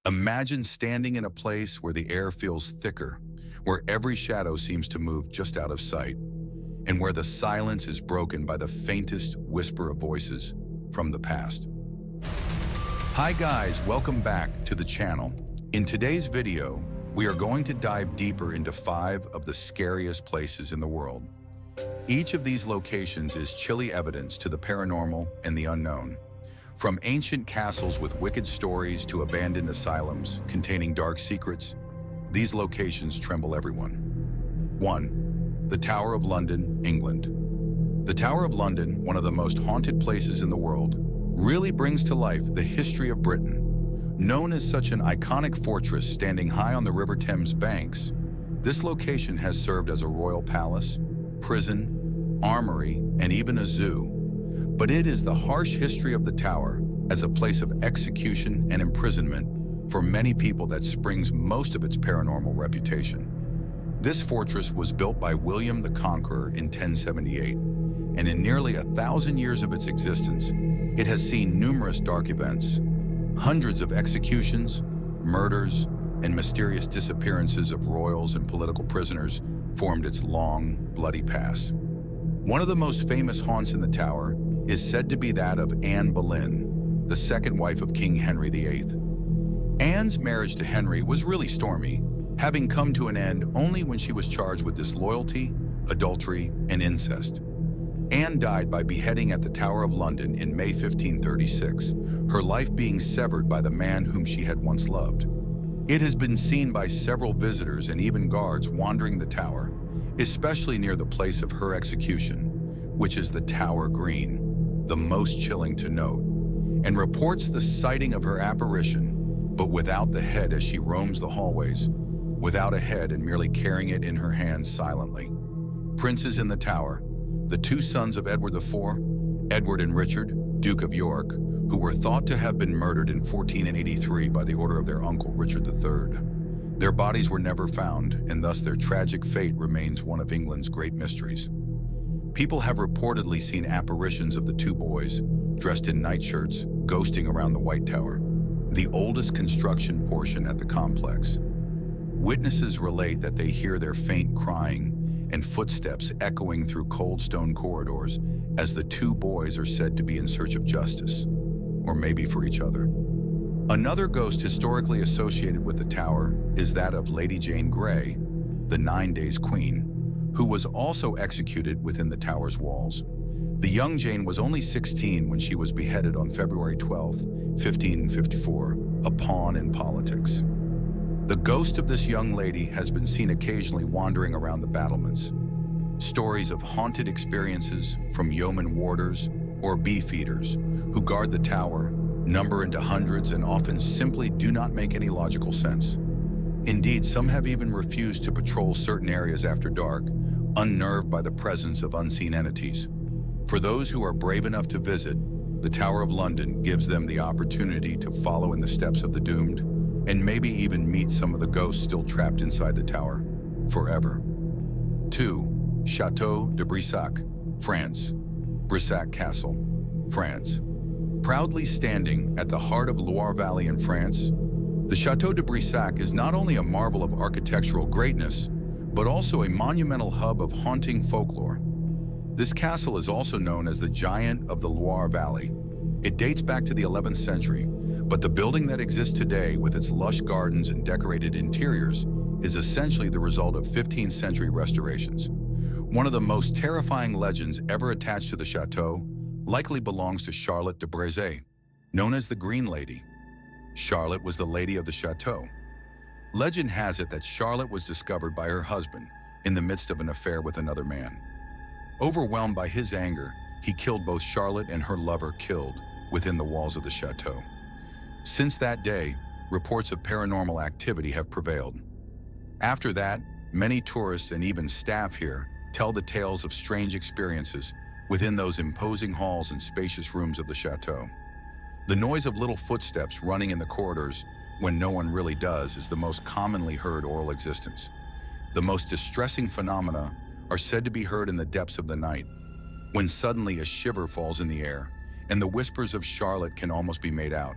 Imagine standing in a place where the air feels thicker, where every shadow seems to move just out of sight, and where the silence is broken by the faintest whisper of voices from the past. Hi guys, welcome back to the channel. In today's video, we are going to dive deeper into 5 of the scariest places in the world. Each of these locations is chilly evidence to the paranormal and the unknown. From ancient castles with wicked stories to abandoned asylums containing dark secrets, these locations tremble everyone. 1. The Tower of London, England. The Tower of London, one of the most haunted places in the world, really brings to life the history of Britain. Known as such an iconic fortress standing high on the River Thames banks, this location has served as a royal palace, prison, armory, and even a zoo. But it is the harsh history of the tower as a place of execution and imprisonment for many people that springs most of its paranormal reputation. This fortress was built by William the Conqueror in 1078, and in nearly 1,000 years of its existence, it has seen numerous dark events. Hundreds of executions, murders, and mysterious disappearances of royals and political prisoners formed its long, bloody past. One of the most famous haunts in the tower is said to be that of Anne Boleyn, the second wife of King Henry VIII. Anne's marriage to Henry was really stormy, having come to an end only when she was charged with disloyalty, adultery, and incest. Anne died by beheading at the Tower of London in May 1536, her life being severed by the man whom she had once loved. It has been seen by several visitors and even guards wandering the tower, especially near the place of her execution, which is the Tower Green, the most chilling to note, and reports the sighting of her apparition, but without the head as she roams the hallways, without a head and merely carrying it in her hands silently. Princes in the tower, the 2 sons of Edward IV, Edward and Richard, Duke of York, who were thought to have been murdered in 1483 by the order of their uncle Richard III. Their bodies were never found, and thus their tragic fate remains one of England's great mysteries. People have reportedly seen apparitions of the 2 boys, dressed in nightshirts, ghosting around the White Tower, the oldest construction portion at the complex. Witnesses relate that they hear their faint crying and footsteps echoing through cold stone corridors as the 2 boys are said to be in search of justice, or maybe for each other. Another ghost historically associated with the tower is that of Lady Jane Grey, the 9 Days Queen, who was also executed within the tower's walls. The young Jane was only 16 when she was beheaded on February 12, 1554, a pawn in politics. The ghost of this young lady has been seen occasionally wandering around the battlements. Stories of haunted experiences from yeoman warders or beefeaters who guard the tower number into hundreds and often simply do not make any logical sense. Indeed, some have even refused to patrol certain areas after dark, unnerved by the presence of unseen entities. For those who are brave enough to visit, the Tower of London gives them the opportunity to follow in the steps of the doomed, and maybe even meet some of the ghosts still trapped inside the tower, forever. 2. Château de Brissac, France. Brissac Castle, France. Proudly standing at the heart of Loire Valley in France, the Château de Brissac is not only a marvel of architectural greatness, but also a monumental hub of haunting folklore. This castle is also known as the Giant of the Loire Valley. It dates back to the 11th century, but the building that exists today with its lush gardens and decorated interiors is essentially the result of 15th century restorations. One of the most terrifying legends ever attached to the chateau likely belongs to Charlotte de Brézé, known as the Green Lady. Charlotte was the lady of the chateau. Legend has it that Charlotte was discovered by her husband in the midst of an affair with another man. Overwhelmed by his anger, he killed both Charlotte and her lover killed within the walls of the chateau. Since that day, reports of paranormal activity have prevailed. After that, many tourists and even staff here tell the tales of strange experiences within those imposing halls and spacious rooms of the chateau. The noise of little footsteps running in the corridors when no one really does is the most commonly heard oral existence. The most distressing phenomena are said to be heard in the depths of the night, when suddenly a shiver falls in the air and the whispers of Charlotte can almost be made out.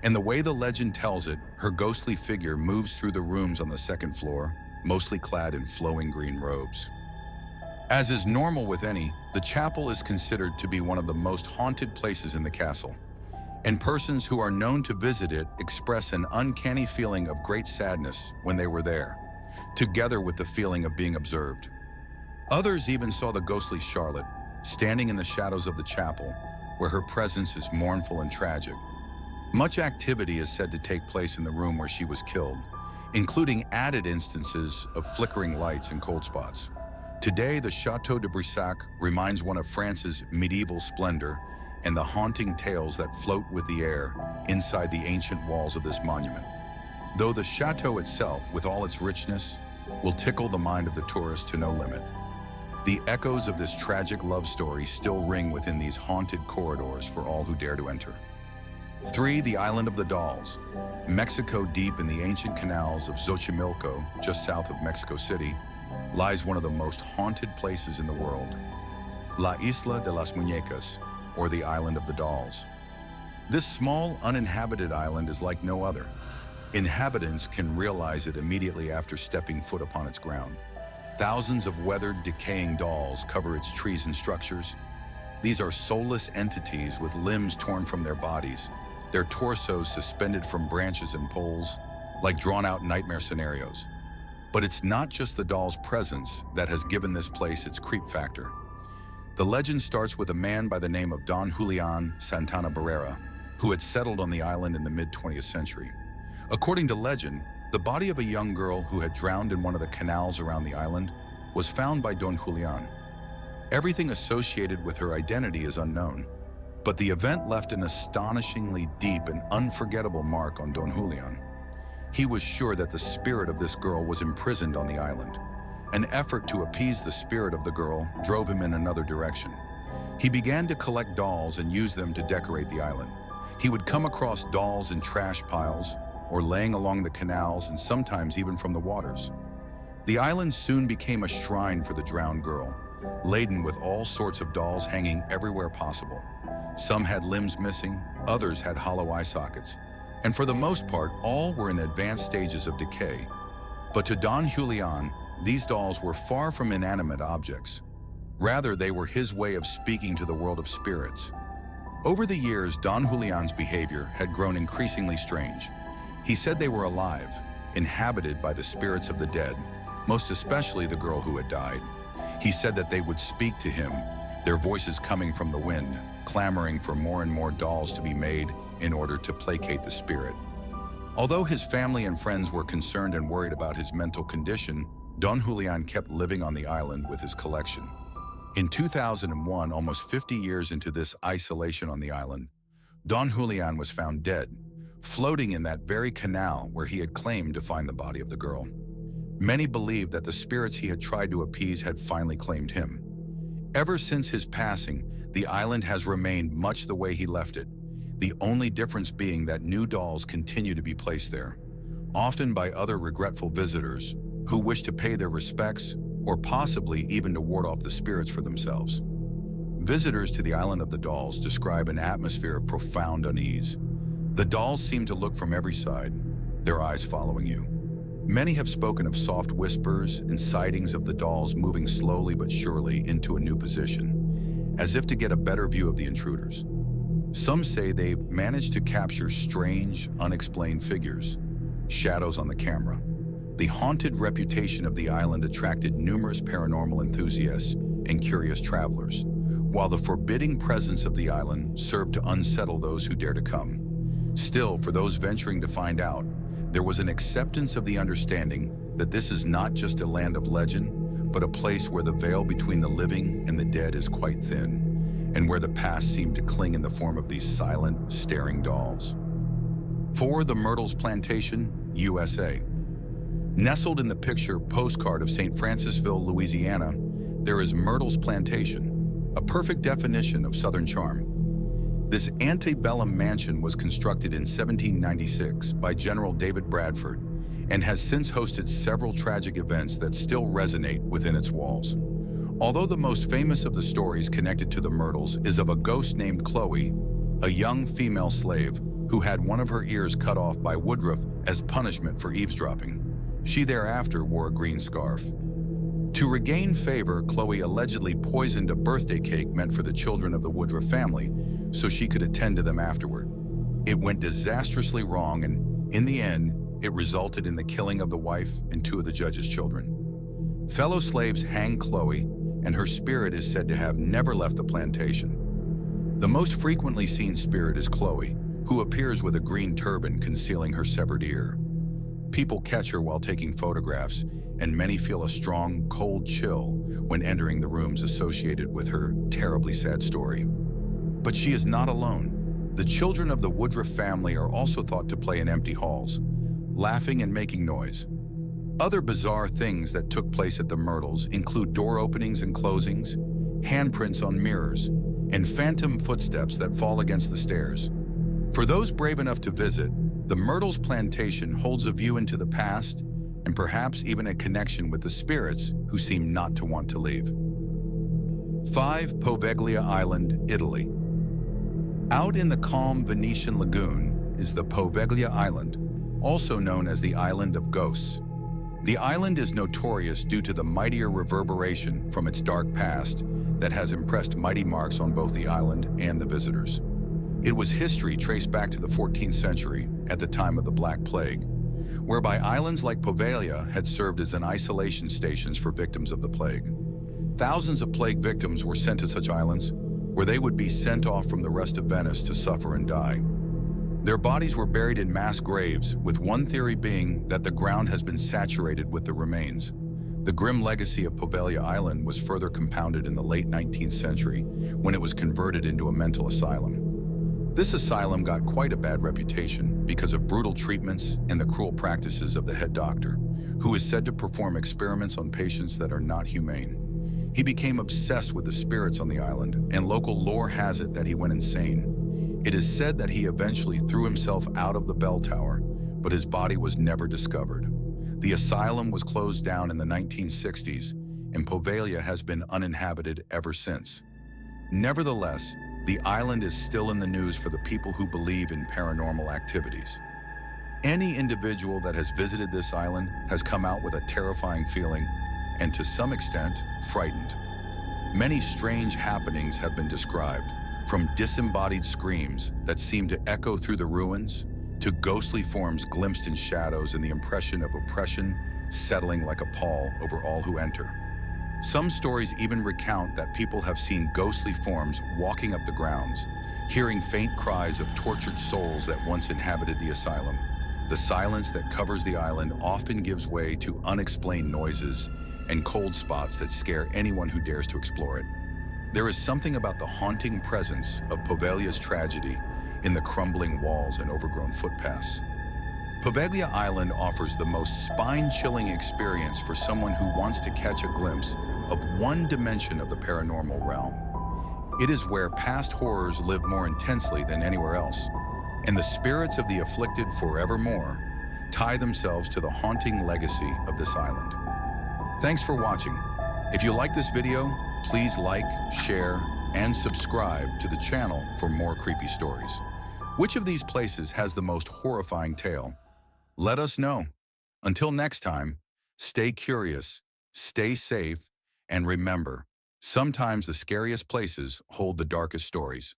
And the way the legend tells it, her ghostly figure moves through the rooms on the second floor, mostly clad in flowing green robes. As is normal with any, the chapel is considered to be one of the most haunted places in the castle, and persons who are known to visit it express an uncanny feeling of great sadness when they were there, together with the feeling of being observed. Others even saw the ghostly Charlotte, standing in the shadows of the chapel, where her presence is mournful and tragic. Much activity is said to take place in the room where she was killed, including added instances of flickering lights and cold spots. Today, the Château de Brissac reminds one of France's medieval splendor and the haunting tales that float with the air inside the ancient walls of this monument. Though the chateau itself, with all its richness, will tickle the mind of the tourist to no limit, the echoes of this tragic love story still ring within these haunted corridors for all who dare to enter. 3. The Island of the Dolls. Mexico, deep in the ancient canals of Xochimilco, just south of Mexico City, lies one of the most haunted places in the world, La Isla de las Muñecas, or the Island of the Dolls. This small, uninhabited island is like no other. Inhabitants can realize it immediately after stepping foot upon its ground. Thousands of weathered, decaying dolls cover its trees and structures. These are soulless entities with limbs torn from their bodies, their torsos suspended from branches and poles, like drawn-out nightmare scenarios. But it's not just the doll's presence that has given this place its creep factor. The legend starts with a man by the name of Don Julian Santana Barrera, who had settled on the island in the mid-20th century. According to legend, the body of a young girl who had drowned in one of the canals around the island was found by Don Julian. Everything associated with her identity is unknown, but the event left an astonishingly deep and unforgettable mark on Don Julian. He was sure that the spirit of this girl was imprisoned on the island. An effort to appease the spirit of the girl drove him in another direction. He began to collect dolls and use them to decorate the island. He would come across dolls in trash piles, or laying along the canals, and sometimes even from the waters. The island soon became a shrine for the drowned girl, laden with all sorts of dolls hanging everywhere possible. Some had limbs missing, others had hollow eye sockets, and for the most part, all were in advanced stages of decay. But to Don Julian, these dolls were far from inanimate objects. Rather, they were his way of speaking to the world of spirits. Over the years, Don Julian's behavior had grown increasingly strange. He said they were alive, inhabited by the spirits of the dead, most especially the girl who had died. He said that they would speak to him, their voices coming from the wind, clamoring for more and more dolls to be made in order to placate the spirit. Although his family and friends were concerned and worried about his mental condition, Don Julian kept living on the island with his collection. In 2001, almost 50 years into this isolation on the island, Don Julian was found dead, floating in that very canal where he had claimed to find the body of the girl. Many believed that the spirits he had tried to appease had finally claimed him. Ever since his passing, the island has remained much the way he left it, the only difference being that new dolls continue to be placed there, often by other regretful visitors who wish to pay their respects or possibly even to ward off the spirits for themselves. Visitors to the Island of the Dolls describe an atmosphere of profound unease. The dolls seem to look from every side, their eyes following you. Many have spoken of soft whispers and sightings of the dolls moving slowly but surely into a new position, as if to get a better view of the intruders. Some say they've managed to capture strange, unexplained figures, shadows on the camera. The haunted reputation of the island attracted numerous paranormal enthusiasts and curious travelers, while the forbidding presence of the island served to unsettle those who dare to come. Still, for those venturing to find out, there was an acceptance of the understanding that this is not just a land of legend, but a place where the veil between the living and the dead is quite thin, and where the past seemed to cling in the form of these silent, staring dolls. 4. The Myrtles Plantation, USA. Nestled in the picture postcard of St. Francisville, Louisiana, there is Myrtles Plantation, a perfect definition of Southern charm. This antebellum mansion was constructed in 1796 by General David Bradford and has since hosted several tragic events that still resonate within its walls. Although the most famous of the stories connected to the Myrtles is of a ghost named Chloe, a young female slave who had one of her ears cut off by Woodruff as punishment for eavesdropping. She thereafter wore a green scarf. To regain favor, Chloe allegedly poisoned a birthday cake meant for the children of the Woodruff family so she could attend to them afterward. It went disastrously wrong, and in the end, it resulted in the killing of the wife and two of the judge's children. Fellow slaves hanged Chloe, and her spirit is said to have never left the plantation. The most frequently seen spirit is Chloe, who appears with a green turban concealing her severed ear. People catch her while taking photographs, and many feel a strong, cold chill when entering the rooms associated with her terribly sad story. But she is not alone. The children of the Woodruff family are also thought to play in empty halls, laughing and making noise. Other bizarre things that took place at the Myrtles include door openings and closings, handprints on mirrors, and phantom footsteps that fall against the stairs. For those brave enough to visit, the Myrtles plantation holds a view into the past and perhaps even a connection with the spirits who seem not to want to leave. 5. Poveglia Island, Italy. Out in the calm Venetian lagoon is the Poveglia Island, also known as the Island of Ghosts. The island is notorious due to the mightier reverberation from its dark past that has impressed mighty marks on both the island and the visitors. It was history traced back to the 14th century, at the time of the Black Plague, whereby islands like Poveglia had served as isolation stations for victims of the plague. Thousands of plague victims were sent to such islands, where they would be sent off from the rest of Venice to suffer and die. Their bodies were buried in mass graves, with one theory being that the ground has been saturated with the remains. The grim legacy of Poveglia Island was further compounded in the late 19th century when it was converted into a mental asylum. This asylum got quite a bad reputation because of brutal treatments and the cruel practices of the head doctor, who is said to perform experiments on patients that are not humane. He became obsessed with the spirits on the island, and local lore has it that he went insane. It is said that he eventually threw himself out of the bell tower, but his body was never discovered. The asylum was closed down in the 1960s, and Poveglia has been uninhabited ever since. Nevertheless, the island is still in the news for the people who believe in paranormal activities. Any individual that has visited this island has come out with a terrifying feeling and, to some extent, frightened. Many strange happenings have been described, from disembodied screams that seem to echo through the ruins to ghostly forms glimpsed in shadows and the impression of oppression settling like a pall over all who enter. Some stories even recount that people have seen ghostly forms walking up the grounds, hearing faint cries of tortured souls that once inhabited the asylum. The silence that covers the island often gives way to unexplained noises and cold spots that scare anyone who dares to explore it. There is something about the haunting presence of Poveglia's tragedy in the crumbling walls and overgrown footpaths. Poveglia Island offers the most spine-chilling experience for someone who wants to catch a glimpse of one dimension of the paranormal realm. It is where past horrors live more intensely than anywhere else, and the spirits of the afflicted forevermore tie themselves to the haunting legacy of this island. Thanks for watching. If you like this video, please like, share, and subscribe to the channel for more creepy stories. Which of these places has the most horrifying tale? Let us know. Until next time, stay curious, stay safe, and remember, sometimes the scariest places hold the darkest stories.